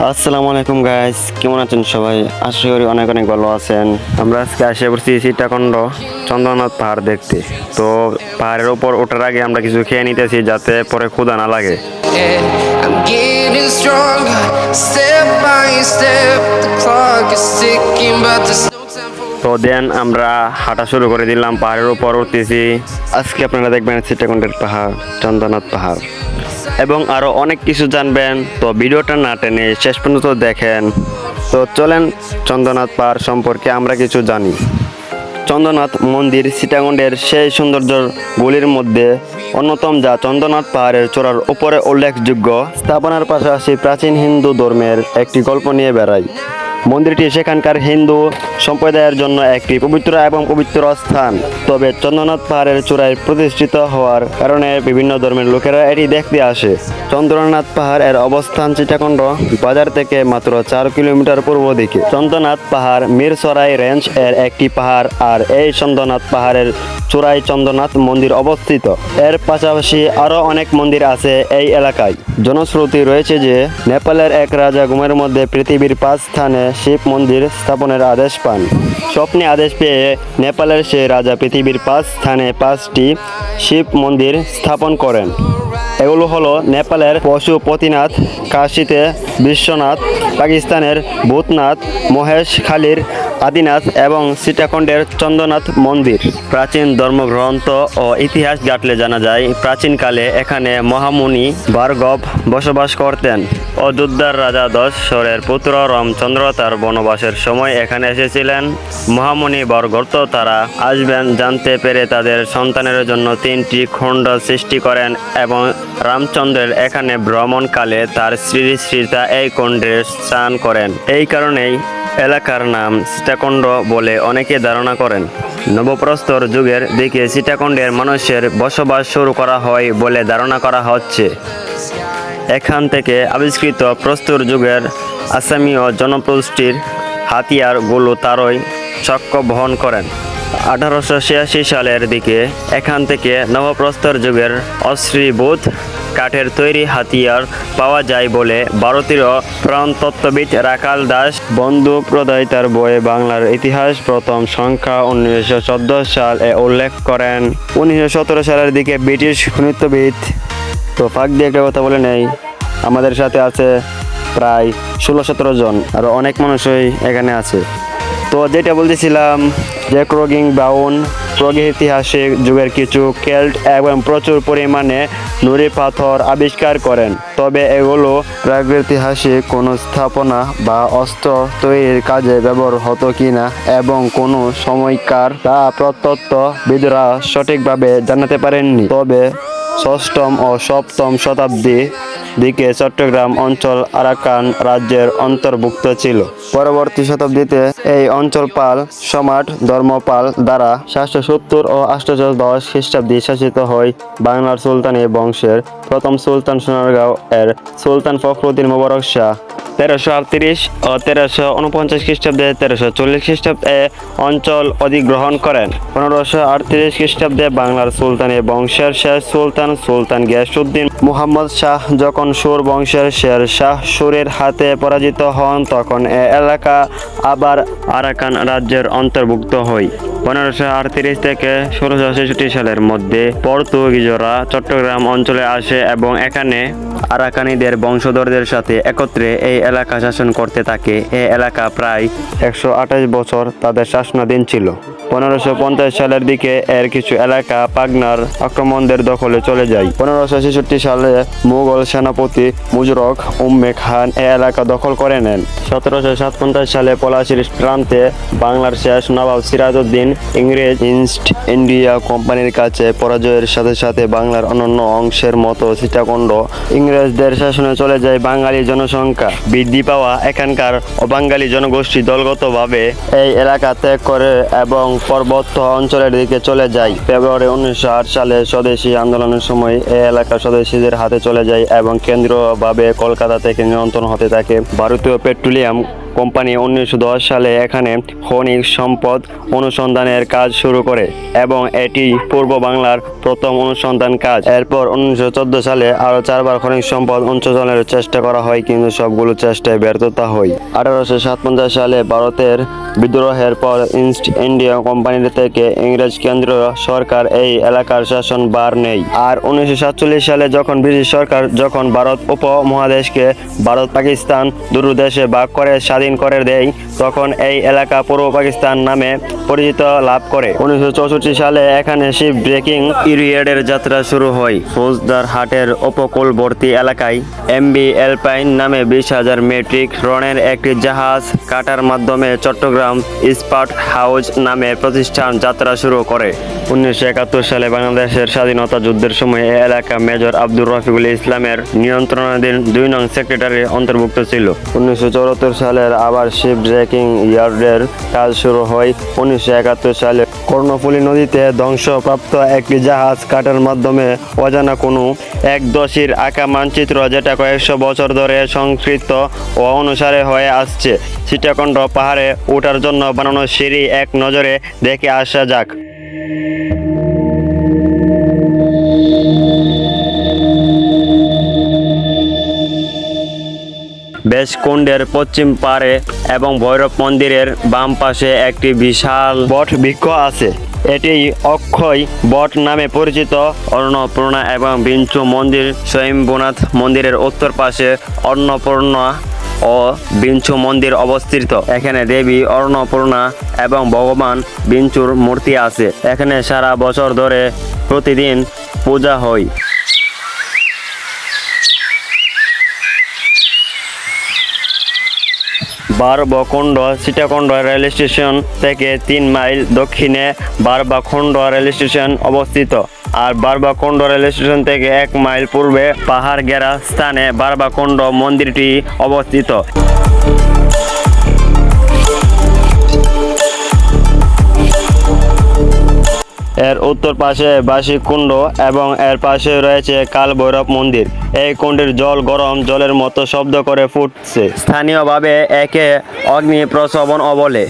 আসসালামু আলাইকুম গাইস, কেমন আছেন সবাই? আশা করি অনেক অনেক ভালো আছেন। আমরা আজকে এসে পড়ছি সীতাকুণ্ড চন্দ্রনাথ পাহাড় দেখতে। তো পাহাড়ের উপর ওঠার আগে আমরা কিছু খেয়ে নিতেছি যাতে পরে ক্ষুধা না লাগে। I'm getting stronger, step by step. The clock is ticking, but there's no time for. তো দেন আমরা হাঁটা শুরু করে দিলাম, পাহাড়ের উপর উঠতেছি। আজকে আপনারা দেখবেন সীতাকুণ্ডের পাহাড়, চন্দ্রনাথ পাহাড় এবং আরও অনেক কিছু জানবেন। তো ভিডিওটা না টেনে শেষ পর্যন্ত দেখেন। তো চলেন চন্দ্রনাথ পাহাড় সম্পর্কে আমরা কিছু জানি। চন্দ্রনাথ মন্দির সীতাকুণ্ডের সেই সৌন্দর্যগুলির মধ্যে অন্যতম, যা চন্দ্রনাথ পাহাড়ের চূড়ার উপরে উল্লেখযোগ্য স্থাপনার পাশাপাশি প্রাচীন হিন্দু ধর্মের একটি গল্প নিয়ে বেড়ায়। মন্দিরটি সেখানকার হিন্দু সম্প্রদায়ের জন্য একটি পবিত্র এবং পবিত্র স্থান। তবে চন্দ্রনাথ পাহাড়ের চূড়ায় প্রতিষ্ঠিত হওয়ার কারণে বিভিন্ন ধর্মের লোকেরা এটি দেখতে আসে। চন্দ্রনাথ পাহাড় এর অবস্থান সীতাকুণ্ড বাজার থেকে মাত্র 4 কিলোমিটার পূর্ব দিকে। চন্দ্রনাথ পাহাড় মিরসরাই রেঞ্জ এর একটি পাহাড়, আর এই চন্দ্রনাথ পাহাড়ের চূড়ায় চন্দ্রনাথ মন্দির অবস্থিত। এর পাশাপাশি আরও অনেক মন্দির আছে এই এলাকায়। জনশ্রুতি রয়েছে যে নেপালের এক রাজা ঘুমের মধ্যে পৃথিবীর 5 স্থানে শিব মন্দির স্থাপনের আদেশ পান। স্বপ্নে আদেশ পেয়ে নেপালের সেই রাজা পৃথিবীর 5 স্থানে 5টি শিব মন্দির স্থাপন করেন। এগুলো হলো নেপালের পশুপতিনাথ, কাশীতে বিশ্বনাথ, পাকিস্তানের ভূতনাথ, মহেশখালীর আদিনাথ এবং সীতাকুণ্ডের চন্দ্রনাথ মন্দির। প্রাচীন ধর্মগ্রন্থ ও ইতিহাস ঘাটলে জানা যায়, প্রাচীনকালে এখানে মহামুনি ভার্গব বসবাস করতেন। অযোধ্যার রাজা দশরথের পুত্র রামচন্দ্র তার বনবাসের সময় এখানে এসেছিলেন। মহামুনি ভার্গব তারা আসবেন জানতে পেরে তাদের সন্তানের জন্য 3টি খণ্ড সৃষ্টি করেন এবং রামচন্দ্রের এখানে ভ্রমণকালে তার শ্রী শ্রীতা এই কুণ্ডে স্নান করেন। এই কারণেই এলাকার নাম সীতাকুণ্ড বলে অনেকে ধারণা করেন। নবপ্রস্তর যুগের দিকে সীতাকুণ্ডের মানুষের বসবাস শুরু করা হয় বলে ধারণা করা হচ্ছে। এখান থেকে আবিষ্কৃত প্রস্তর যুগের আসামীয় জনগোষ্ঠীর হাতিয়ারগুলো তারই সাক্ষ্য বহন করেন। 1886 সালের দিকে এখান থেকে নবপ্রস্তর যুগের অশ্রীভূত কাঠের তৈরি হাতিয়ার পাওয়া যায় বলে ভারতীয় পুরাতত্ত্ববিদ রাখাল দাস বন্দ্যোপাধ্যায় তার বইয়ে বাংলার ইতিহাস প্রথম সংখ্যা 1914 সালে উল্লেখ করেন। 1917 সালের দিকে ব্রিটিশ নৃত্যবিদ। তো ফাঁক দিয়ে একটা কথা বলে নেই, আমাদের সাথে আছে প্রায় 16-17 জন, আরও অনেক মানুষই এখানে আছে। তো যেটা বলতেছিলাম যে ক্রোগিং ব্রাউন প্রাগৈতিহাসিক যুগের কিছু কেল্ট এবং প্রচুর পরিমাণে নুড়ি পাথর আবিষ্কার করেন। তবে এগুলো প্রাগৈতিহাসিক কোনো স্থাপনা বা অস্ত্র তৈরির কাজে ব্যবহার হতো কিনা এবং কোনো সময়কার তা প্রত্নতত্ত্ববিদরা সঠিকভাবে জানাতে পারেননি। তবে 6ম ও 7ম শতাব্দী দিকে চট্টগ্রাম অঞ্চল আরাকান রাজ্যের অন্তর্ভুক্ত ছিল। পরবর্তী শতাব্দীতে এই অঞ্চল পাল সম্রাট ধর্মপাল দ্বারা 770 ও 810 খ্রিস্টাব্দে শাসিত হয়। বাংলার সুলতানি বংশের প্রথম সুলতান সোনারগাঁও এর সুলতান ফখরুদ্দীন মোবারক শাহ 1338 ও 1349 খ্রিস্টাব্দে 1340 খ্রিস্টাব্দে অঞ্চল অধিগ্রহণ করেন। 1538 খ্রিস্টাব্দে বাংলার সুলতানি বংশের শেষ সুলতান সুলতান গিয়াসউদ্দিন মুহাম্মদ শাহ যখন সুর বংশের শের শাহ সুরের হাতে পরাজিত হন, তখন এ এলাকা আবার আরাকান রাজ্যের অন্তর্ভুক্ত হয়। 1538 থেকে 1666 সালের মধ্যে পর্তুগিজরা চট্টগ্রাম অঞ্চলে আসে এবং এখানে আরাকানিদের বংশধরদের সাথে একত্রে এই এলাকা শাসন করতে থাকে। এই এলাকা প্রায় 128 বছর তাদের শাসনাধীন ছিল। 1550 সালের দিকে এর কিছু এলাকা পাগনার আক্রমণদের দখলে চলে যায়। 1566 সালে মুঘল সেনাপতি মুজরক উম্মে খান এই এলাকা দখল করে নেন। 1757 সালে পলাশীর প্রান্তে বাংলার শেষ নবাব সিরাজউদ্দিন ইংরেজ ইস্ট ইন্ডিয়া কোম্পানির কাছে পরাজয়ের সাথে সাথে বাংলার অন্যান্য অংশের মতো সীতাকুণ্ড ইংরেজদের শাসনে চলে যায়। বাঙালি জনসংখ্যা বৃদ্ধি পাওয়া এখানকার অবাঙালি জনগোষ্ঠী দলগতভাবে এই এলাকা ত্যাগ করে এবং পার্বত্য অঞ্চলের দিকে চলে যায়। ফেব্রুয়ারি 1908 সালে স্বদেশী আন্দোলনের সময় এই এলাকা স্বদেশীদের হাতে চলে যায় এবং কেন্দ্রীয়ভাবে কলকাতা থেকে নিয়ন্ত্রণ হতে থাকে। ভারতীয় পেট্রোলিয়াম কোম্পানি 1910 সালে এখানে খনিজ সম্পদ অনুসন্ধানের কাজ শুরু করে এবং এটি পূর্ব বাংলার প্রথম অনুসন্ধান কাজ। এরপর 1914 সালে আরও 4বার খনিজ সম্পদ অনুসন্ধানের চেষ্টা করা হয়, কিন্তু সবগুলো চেষ্টায় ব্যর্থতা হয়। 1857 সালে ভারতের বিদ্রোহের পর ইস্ট ইন্ডিয়া কোম্পানি থেকে ইংরেজ কেন্দ্রীয় সরকার এই এলাকার শাসনভার নেয়। আর 1947 সালে যখন ব্রিটিশ সরকার যখন ভারত উপমহাদেশকে ভারত পাকিস্তান দুটো দেশে ভাগ করে স্বাধীন করে দেয়, তখন এই এলাকা পূর্ব পাকিস্তান নামে পরিচিত লাভ করে। 1964 সালে এখানে শিপ ব্রেকিং পিরিয়ডের যাত্রা শুরু হয়। ফৌজদার হাটের উপকূলবর্তী এলাকায় এমবি এলপাইন নামে 20,000 মেট্রিক টনের একটি জাহাজ কাটার মাধ্যমে চট্টগ্রাম ইস্পাত হাউস নামে প্রতিষ্ঠান যাত্রা শুরু করে। 1971 সালে বাংলাদেশের স্বাধীনতা যুদ্ধের সময় এই এলাকা মেজর আব্দুর রফিকুল ইসলামের নিয়ন্ত্রণাধীন 2 নং সেক্রেটারির অন্তর্ভুক্ত ছিল। 1974 সালের আবার শিপ ব্রেকিং ইয়ার্ডের কাজ শুরু হয়। 1971 সালে কর্ণফুলী নদীতে ধ্বংসপ্রাপ্ত একটি জাহাজ কাটার মাধ্যমে অজানা কোনো এক দশীর আঁকা মানচিত্র, যেটা কয়েকশো বছর ধরে সংস্কৃত ও অনুসারে হয়ে আসছে। সীতাকুণ্ড পাহাড়ে ওঠার জন্য বানানো সিঁড়ি এক নজরে দেখে আসা যাক। বেশকুণ্ডের পশ্চিম পারে এবং ভৈরব মন্দিরের বাম পাশে একটি বিশাল বট বৃক্ষ আছে। এটি অক্ষয় বট নামে পরিচিত। অন্নপূর্ণা এবং বিঞ্চু মন্দির স্বয়ম্ভূনাথ মন্দিরের উত্তর পাশে অন্নপূর্ণা ও বিঞ্চু মন্দির অবস্থিত। এখানে দেবী অন্নপূর্ণা এবং ভগবান বিঞ্চুর মূর্তি আছে। এখানে সারা বছর ধরে প্রতিদিন পূজা হয়। বারবকুণ্ড সীতাকুণ্ড রেল স্টেশন থেকে 3 মাইল দক্ষিণে বারবাকুণ্ড রেল স্টেশন অবস্থিত। আর বারবাকুণ্ড রেল স্টেশন থেকে 1 মাইল পূর্বে পাহাড় ঘেরা স্থানে বারবাকুণ্ড মন্দিরটি অবস্থিত। এর উত্তর পাশে বাসিকুণ্ড এবং এর পাশে রয়েছে কালভৈরব মন্দির। এই কুণ্ডের জল গরম জলের মতো শব্দ করে ফুটছে। স্থানীয়ভাবে একে অগ্নি প্রসবনও বলে।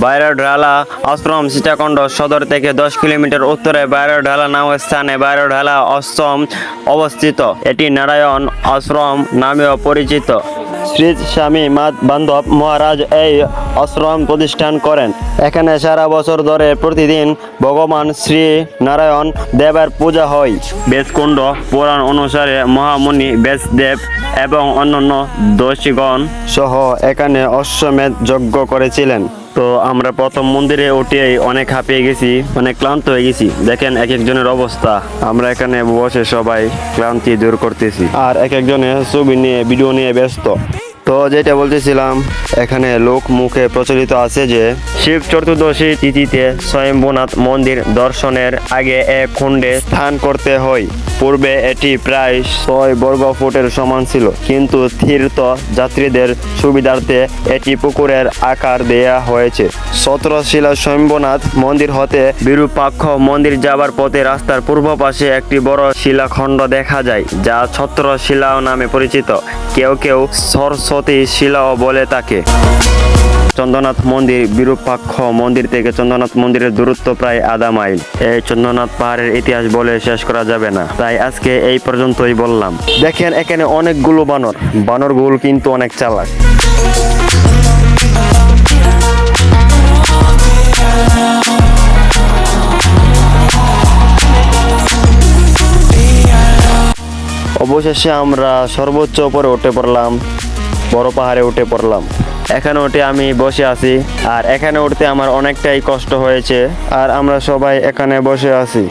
বাইরঢালা আশ্রম সীতাকুণ্ড সদর থেকে 10 কিলোমিটার উত্তরে বাইরঢালা নামক স্থানে বাইরঢালা আশ্রম অবস্থিত। এটি নারায়ণ আশ্রম নামেও পরিচিত। শ্রী স্বামী বান্ধব মহারাজ এই আশ্রম প্রতিষ্ঠান করেন। এখানে সারা বছর ধরে প্রতিদিন ভগবান শ্রী নারায়ণ দেবের পূজা হয়। বেশকুণ্ড পুরাণ অনুসারে মহামুনি বেশদেব এবং অন্যান্য দোষীগণ সহ এখানে অশ্বমেধ যজ্ঞ করেছিলেন। তো আমরা প্রথম মন্দিরে উঠেই অনেক হাঁপিয়ে গেছি, অনেক ক্লান্ত হয়ে গেছি। দেখেন এক একজনের অবস্থা। আমরা এখানে বসে সবাই ক্লান্তি দূর করতেছি, আর এক একজনের ছবি নিয়ে ভিডিও নিয়ে ব্যস্ত। তো যেটা বলতেছিলাম, এখানে লোক মুখে প্রচলিত আছে যে শিব চতুর্দশী তিথিতে স্বয়ম্ভূনাথ মন্দির দর্শনের আগে এক কুণ্ডে স্নান করতে হয়। পূর্বে এটি প্রায় 6 বর্গ ফুটের সমান ছিল, কিন্তু তীর্থ যাত্রীদের সুবিধার্থে এটি পুকুরের আকার দেয়া হয়েছে। ছত্রশিলা স্বয়ম্ভূনাথ মন্দির হতে বিরূপাক্ষ মন্দির যাবার পথে রাস্তার পূর্ব পাশে একটি বড় শিলাখণ্ড দেখা যায়, যা ছত্রশিলা নামে পরিচিত। কেউ কেউ সরস্বতী শিলাও বলে থাকে। চন্দ্রনাথ মন্দির বিরূপাক্ষ মন্দির থেকে চন্দ্রনাথ মন্দিরের দূরত্ব প্রায় আধা মাইল। এই চন্দ্রনাথ পাহাড়ের ইতিহাস বলে শেষ করা যাবে না, তাই আজকে এই পর্যন্তই বললাম। দেখেন এখানে অনেকগুলো বানরগুলো কিন্তু অনেক চালাক। অবশেষে আমরা সর্বোচ্চ উপরে উঠে পড়লাম, বড় পাহাড়ে উঠে পড়লাম। এখানে উঠে আমি বসে আছি, আর এখানে উঠতে আমার অনেকটাই কষ্ট হয়েছে, আর আমরা সবাই এখানে বসে আছি।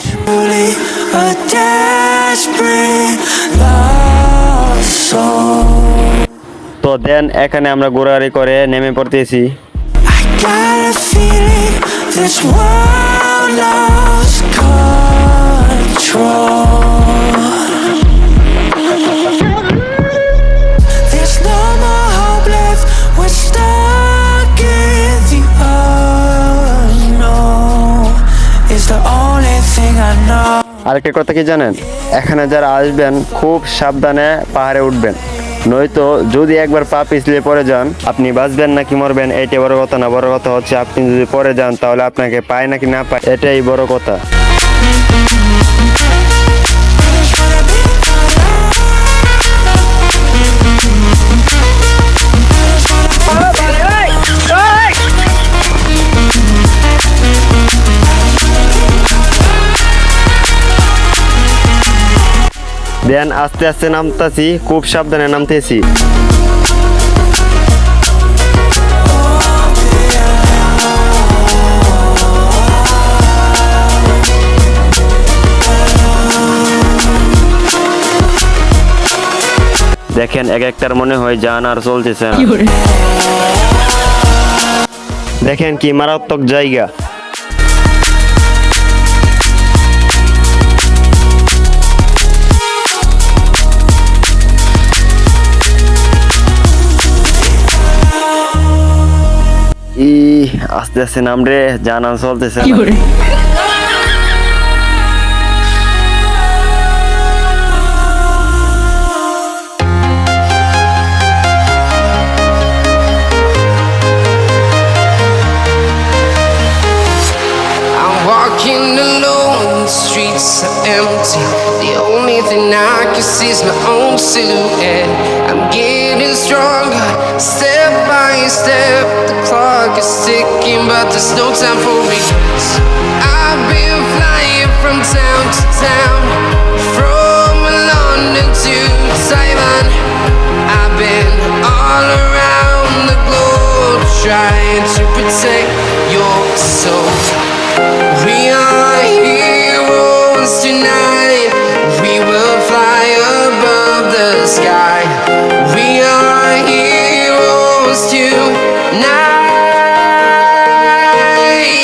তো দেন এখানে আমরা ঘোরাঘুরি করে নেমে পড়তেছি। আরেকটা কথা কি জানেন, এখানে যারা আসবেন খুব সাবধানে পাহাড়ে উঠবেন, নয়তো যদি একবার পা পিছলে পড়ে যান, আপনি বাঁচবেন নাকি মরবেন এটাই বড় কথা না। বড় কথা হচ্ছে আপনি যদি পড়ে যান তাহলে আপনাকে পায় নাকি না পায়, এটাই বড় কথা। দেন আস্তে আস্তে নামতাছি, খুব সাবধানে নামতেছি। দেখেন এক একটার মনে হয় জান আর চলতেছে না। দেখেন কি মারাত্মক জায়গা। আস্তে আস্তে নাম রে, জানা চলতেছে না। I'm walking alone, the streets are empty. The only thing I can see is my own silhouette. I'm getting stronger, step by step. The clock is ticking, but there's no time for me. I've been flying from town to town, from London to Taiwan. I've been all around the globe trying to protect your soul. We are heroes tonight. We will fly above the sky. We are heroes tonight.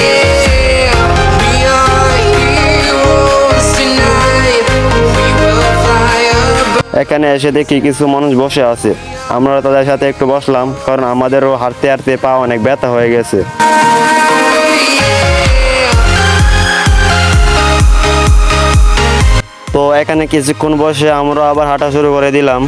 Yeah. We are heroes tonight. We will fly above. এখানে এসে দেখি কিছু মানুষ বসে আছে। আমরা তাদের সাথে একটু বসলাম, কারণ আমাদেরও হাঁটতে হাঁটতে পা অনেক ব্যথা হয়ে গেছে। তো এখানে কিছুক্ষণ বসে আমরা আবার হাঁটা শুরু করে দিলাম।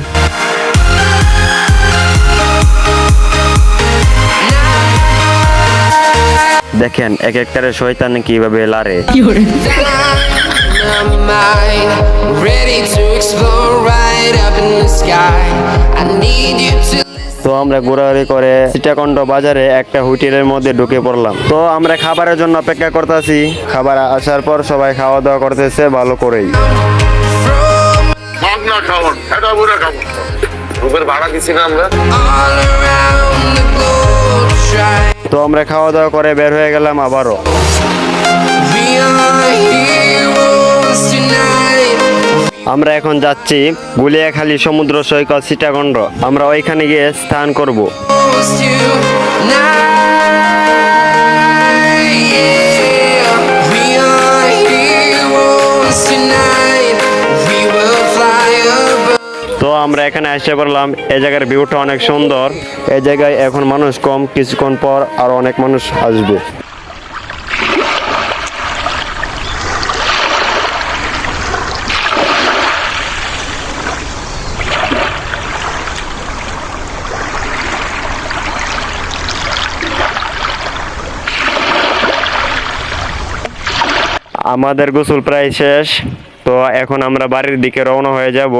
দেখেন এক একটারে শয়তান কিভাবে লারে। Dynamite, ready to explode right up in the sky. I need you to. তো আমরা ঘোরাঘুরি করে সীতাকুণ্ড বাজারে একটা হোটেলের মধ্যে ঢুকে পড়লাম। তো আমরা খাবারের জন্য অপেক্ষা করতেছি। খাবার আসার পর সবাই খাওয়া দাওয়া করতেছে ভালো করেই। ভাগ না খাওয়ান, এটা বুড়া খাবো। রুমের ভাড়া দিছি না আমরা। All around the globe try. তো আমরা খাওয়া দাওয়া করে বের হয়ে গেলাম আবারও। We are heroes tonight. আমরা এখন যাচ্ছি গুলিয়াখালী সমুদ্র সৈকত সীতাকুণ্ড। আমরা ওইখানে গিয়ে স্নান করব। Heroes tonight. Yeah. We are heroes tonight. We will fly above. তো আমরা এখানে এসে পড়লাম। এই জায়গার ভিউটা অনেক সুন্দর। এই জায়গায় এখন মানুষ কম, কিছুক্ষণ পর আরো অনেক মানুষ আসবে। আমাদের গোসল প্রায় শেষ। তো এখন আমরা বাড়ির দিকে রওনা হয়ে যাব।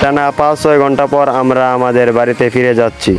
টানা 5-6 ঘন্টা পর আমরা আমাদের বাড়িতে ফিরে যাচ্ছি।